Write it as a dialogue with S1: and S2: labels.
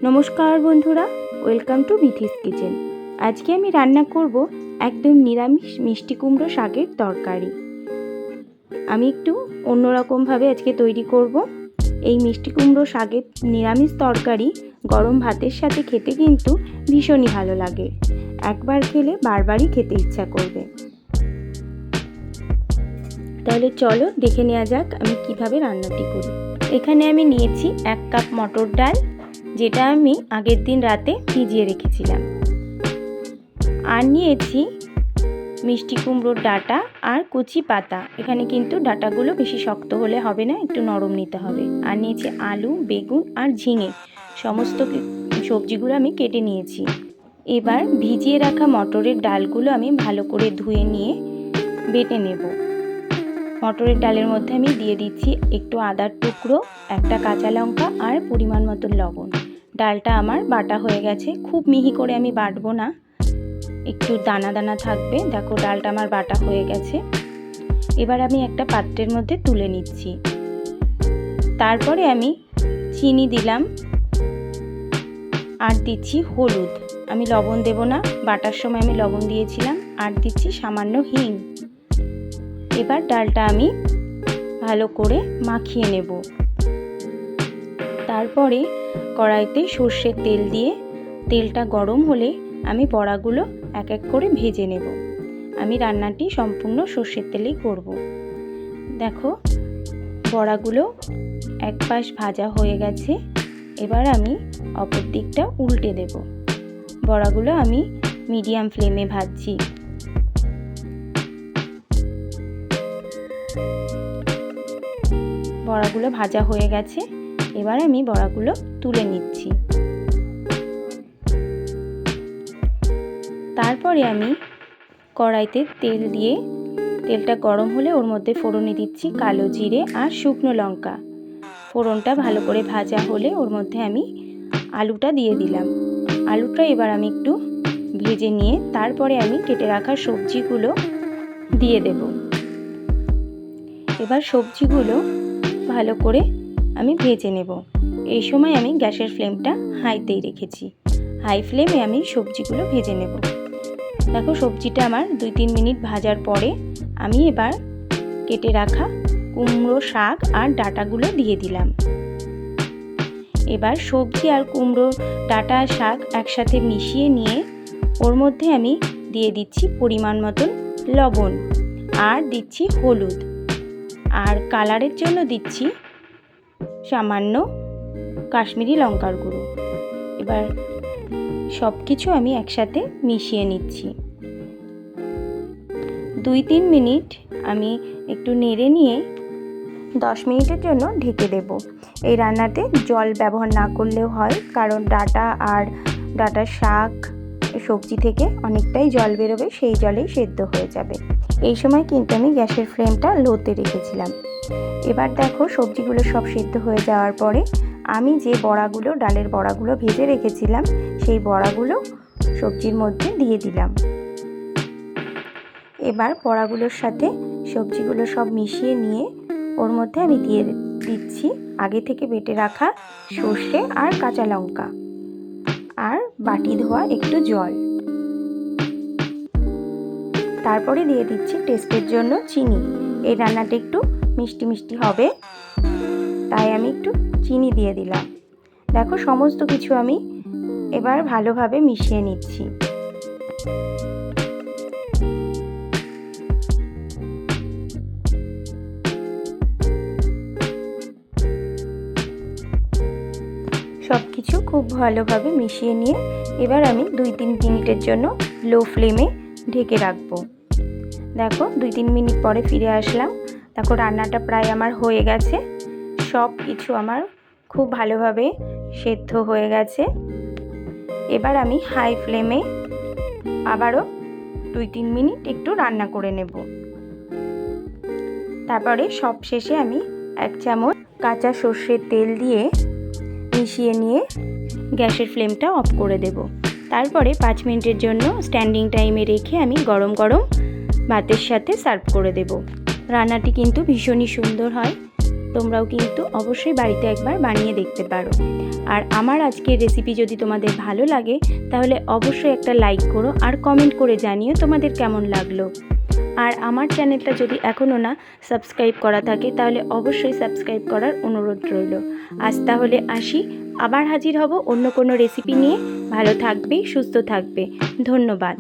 S1: নমস্কার বন্ধুরা, welcome to Bithi's kitchen. আজকে আমি রান্না করব একদম নিরামিষ মিষ্টি কুমড়ো শাকের তরকারি। আমি একটু অন্যরকমভাবে আজকে তৈরি করব। এই মিষ্টি কুমড়ো শাকের নিরামিষ তরকারি গরম ভাতের সাথে খেতে কিন্তু ভীষণই ভালো লাগে। একবার খেলে বারবারই খেতে ইচ্ছা করবে। তাহলে চলো দেখে নেওয়া যাক আমি কিভাবে রান্নাটি করি। এখানে আমি নিয়েছি 1 কাপ মটর ডাল, যেটা আমি আগের দিন রাতে ভিজিয়ে রেখেছিলাম। আর নিয়েছি মিষ্টি কুমড়োর ডাঁটা আর কচি পাতা। এখানে কিন্তু ডাঁটাগুলো বেশি শক্ত হলে হবে না, একটু নরম নিতে হবে। আর নিয়েছি আলু, বেগুন আর ঝিঙে। সমস্ত সবজিগুলো আমি কেটে নিয়েছি। এবার ভিজিয়ে রাখা মটরের ডালগুলো আমি ভালো করে ধুয়ে নিয়ে বেটে নেব। মটরের ডালের মধ্যে আমি দিয়ে দিচ্ছি একটু আদার টুকরো, একটা কাঁচা লঙ্কা আর পরিমাণ মতো লবণ। ডালটা আমার বাটা হয়ে গেছে। খুব মিহি করে আমি বাটবো না, একটু দানা দানা থাকবে। দেখো ডালটা আমার বাটা হয়ে গেছে। এবার আমি একটা পাত্রের মধ্যে তুলে নিচ্ছি। তারপরে আমি চিনি দিলাম আর দিচ্ছি হলুদ। আমি লবণ দেব না, বাটার সময় আমি লবণ দিয়েছিলাম। আর দিচ্ছি সামান্য হিং। এবার ডালটা আমি ভালো করে মাখিয়ে নেব। তারপরে কড়াইতে সর্ষের তেল দিয়ে তেলটা গরম হলে আমি বড়াগুলো এক এক করে ভেজে নেব। আমি রান্নাটি সম্পূর্ণ সর্ষের তেলেই করব। দেখো বড়াগুলো এক পাশ ভাজা হয়ে গেছে। এবার আমি অপর দিকটা উল্টে দেব। বড়াগুলো আমি মিডিয়াম ফ্লেমে ভাজছি। বড়াগুলো ভাজা হয়ে গেছে। এবার আমি বড়াগুলো তুলে নিচ্ছি। তারপরে আমি কড়াইতে তেল দিয়ে তেলটা গরম হলে ওর মধ্যে ফোড়নে দিচ্ছি কালো জিরে আর শুকনো লঙ্কা। ফোড়নটা ভালো করে ভাজা হলে ওর মধ্যে আমি আলুটা দিয়ে দিলাম। আলুটা এবার আমি একটু ভেজে নিয়ে তারপরে আমি কেটে রাখা সবজিগুলো দিয়ে দেব। এবার সবজিগুলো ভালো করে আমি ভেজে নেব। এই সময় আমি গ্যাসের ফ্লেমটা হাইতেই রেখেছি। হাই ফ্লেমে আমি সবজিগুলো ভেজে নেব। দেখো সবজিটা আমার 2-3 মিনিট ভাজার পরে আমি এবার কেটে রাখা কুমড়ো শাক আর ডাঁটাগুলো দিয়ে দিলাম। এবার সবজি আর কুমড়ো, ডাঁটা আর শাক একসাথে মিশিয়ে নিয়ে ওর মধ্যে আমি দিয়ে দিচ্ছি পরিমাণ মতন লবণ আর দিচ্ছি হলুদ। আর কালারের জন্য দিচ্ছি সামান্য কাশ্মীরি লঙ্কার গুঁড়ো। এবার সব কিছু আমি একসাথে মিশিয়ে নিচ্ছি। 2-3 মিনিট আমি একটু নেড়ে নিয়ে 10 মিনিটের জন্য ঢেকে দেব। এই রান্নাতে জল ব্যবহার না করলেও হয়, কারণ ডাঁটার শাক সবজি থেকে অনেকটাই জল বেরোবে, সেই জলেই সেদ্ধ হয়ে যাবে। এই সময় কিন্তু আমি গ্যাসের ফ্লেমটা লোতে রেখেছিলাম। এবার দেখো সবজিগুলো সব সেদ্ধ হয়ে যাওয়ার পরে আমি যে বড়াগুলো, ডালের বড়াগুলো ভেজে রেখেছিলাম, সেই বড়াগুলো সবজির মধ্যে দিয়ে দিলাম। এবার বড়াগুলোর সাথে সবজিগুলো সব মিশিয়ে নিয়ে ওর মধ্যে আমি দিয়ে দিচ্ছি আগে থেকে বেটে রাখা সর্ষে আর কাঁচা লঙ্কা আর বাটি ধোয়া একটু জল। তারপরে দিয়ে দিচ্ছি টেস্টের জন্য চিনি। এই রান্নাটা একটু মিষ্টি মিষ্টি হবে, তাই আমি একটু চিনি দিয়ে দিলাম। দেখো সমস্ত কিছু আমি এবার ভালোভাবে মিশিয়ে নিচ্ছি। সব কিছু খুব ভালোভাবে মিশিয়ে নিয়ে এবার আমি 2-3 মিনিটের জন্য লো ফ্লেমে ঢেকে রাখবো। দেখো 2-3 মিনিট পরে ফিরে আসলাম। দেখো রান্নাটা প্রায় আমার হয়ে গেছে। সব কিছু আমার খুব ভালোভাবে সেদ্ধ হয়ে গেছে। এবার আমি হাই ফ্লেমে আবারও 2-3 মিনিট একটু রান্না করে নেব। তারপরে সব শেষে আমি 1 চামচ কাঁচা সর্ষের তেল দিয়ে মিশিয়ে নিয়ে গ্যাসের ফ্লেমটা অফ করে দেব। তারপরে 5 মিনিটের জন্য স্ট্যান্ডিং টাইমে রেখে আমি গরম গরম ভাতের সাথে সার্ভ করে দেব। রান্নাটি কিন্তু ভীষণই সুন্দর হয়। তোমরাও কিন্তু অবশ্যই বাড়িতে একবার বানিয়ে দেখতে পারো। আর আমার আজকের রেসিপি যদি তোমাদের ভালো লাগে তাহলে অবশ্যই একটা লাইক করো আর কমেন্ট করে জানিও তোমাদের কেমন লাগলো। আর আমার চ্যানেলটা যদি এখনও না সাবস্ক্রাইব করা থাকে তাহলে অবশ্যই সাবস্ক্রাইব করার অনুরোধ রইল। আজ তাহলে আসি, আবার হাজির হব অন্য কোনো রেসিপি নিয়ে। ভালো থাকবে, সুস্থ থাকবে। ধন্যবাদ।